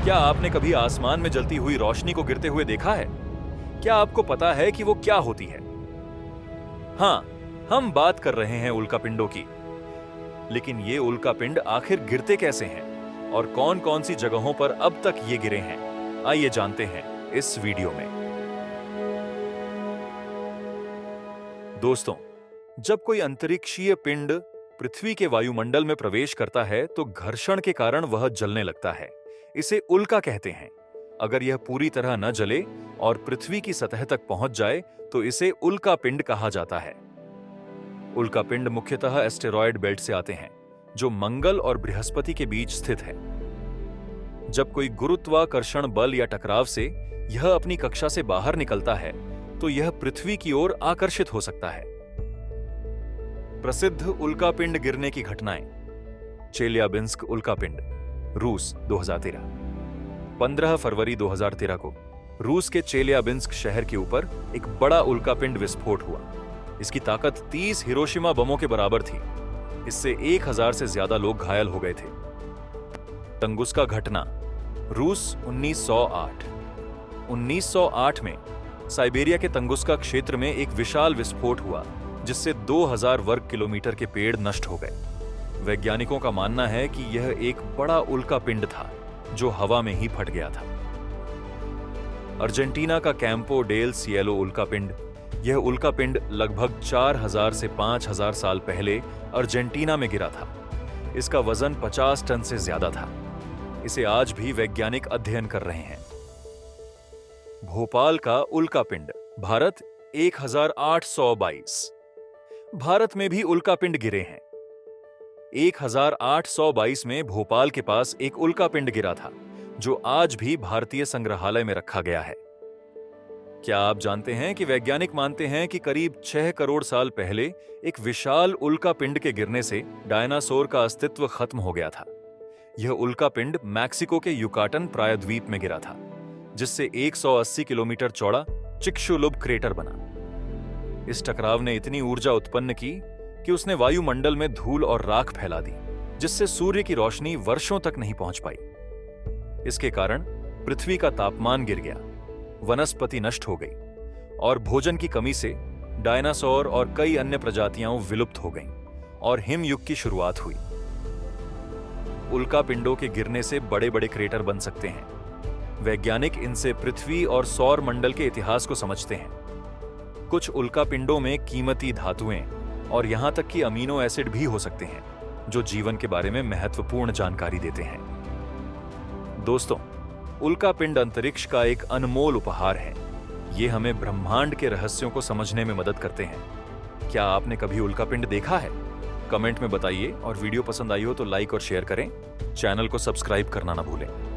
क्या आपने कभी आसमान में जलती हुई रोशनी को गिरते हुए देखा है? क्या आपको पता है कि वो क्या होती है? हाँ, हम बात कर रहे हैं उल्कापिंडों की। लेकिन ये उल्कापिंड आखिर गिरते कैसे हैं और कौन-कौन सी जगहों पर अब तक ये गिरे हैं? आइए जानते हैं इस वीडियो में। दोस्तों, जब कोई अंतरिक्षीय पिंड पृथ्वी के वायुमंडल में प्रवेश करता है तो घर्षण के कारण वह जलने लगता है। इसे उल्का कहते हैं। अगर यह पूरी तरह न जले और पृथ्वी की सतह तक पहुंच जाए तो इसे उल्कापिंड कहा जाता है। उल्कापिंड मुख्यतः एस्टेरॉयड बेल्ट से आते हैं, जो मंगल और बृहस्पति के बीच स्थित है। जब कोई गुरुत्वाकर्षण बल या टकराव से यह अपनी कक्षा से बाहर निकलता है तो यह पृथ्वी की ओर आकर्षित हो सकता है। प्रसिद्ध उल्कापिंड गिरने की घटनाएं। चेल्याबिंस्क उल्कापिंड, रूस, 2013। 15 फरवरी 2013 को रूस के चेल्याबिंस्क शहर के ऊपर एक बड़ा उल्कापिंड विस्फोट हुआ। इसकी ताकत 30 हिरोशिमा बमों के बराबर थी। इससे 1000 से ज्यादा लोग घायल हो गए थे। तंगुस्का घटना, रूस, 1908। 1908 में साइबेरिया के तंगुस्का क्षेत्र में एक विशाल विस्फोट हुआ जिससे 2000 वर्ग किलोमीटर के पेड़ नष्ट हो गए। वैज्ञानिकों का मानना है कि यह एक बड़ा उल्कापिंड था जो हवा में ही फट गया था। अर्जेंटीना का कैंपो डेल सिएलो उल्कापिंड। यह उल्कापिंड लगभग 4000 से 5000 साल पहले अर्जेंटीना में गिरा था। इसका वजन 50 टन से ज्यादा था। इसे आज भी वैज्ञानिक अध्ययन कर रहे हैं। भोपाल का उल्कापिंड, भारत, 1822। भारत में भी उल्कापिंड गिरे हैं। 1822 में भोपाल के पास एक उल्कापिंड गिरा था जो आज भी भारतीय संग्रहालय में रखा गया है। क्या आप जानते हैं कि वैज्ञानिक मानते हैं कि करीब 6 करोड़ साल पहले एक विशाल उल्कापिंड के गिरने से डायनासोर का अस्तित्व खत्म हो गया था। यह उल्कापिंड मैक्सिको के युकाटन प्रायद्वीप में गिरा था, जिससे 180 किलोमीटर चौड़ा चिक्शुलुब क्रेटर बना। इस टकराव ने इतनी ऊर्जा उत्पन्न की कि उसने वायुमंडल में धूल और राख फैला दी, जिससे सूर्य की रोशनी वर्षों तक नहीं पहुंच पाई। इसके कारण पृथ्वी का तापमान गिर गया, वनस्पति नष्ट हो गई और भोजन की कमी से डायनासोर और कई अन्य प्रजातियां विलुप्त हो गईं और हिमयुग की शुरुआत हुई। उल्कापिंडों के गिरने से बड़े-बड़े क्रेटर बन सकते हैं। वैज्ञानिक इनसे पृथ्वी और सौर मंडल के इतिहास को समझते हैं। कुछ उल्कापिंडों में कीमती धातुएं और यहां तक कि अमीनो एसिड भी हो सकते हैं, जो जीवन के बारे में महत्वपूर्ण जानकारी देते हैं। दोस्तों, उल्कापिंड अंतरिक्ष का एक अनमोल उपहार है। ये हमें ब्रह्मांड के रहस्यों को समझने में मदद करते हैं। क्या आपने कभी उल्कापिंड देखा है? कमेंट में बताइए और वीडियो पसंद आई हो तो लाइक और शेयर करें। चैनल को सब्सक्राइब करना ना भूलें।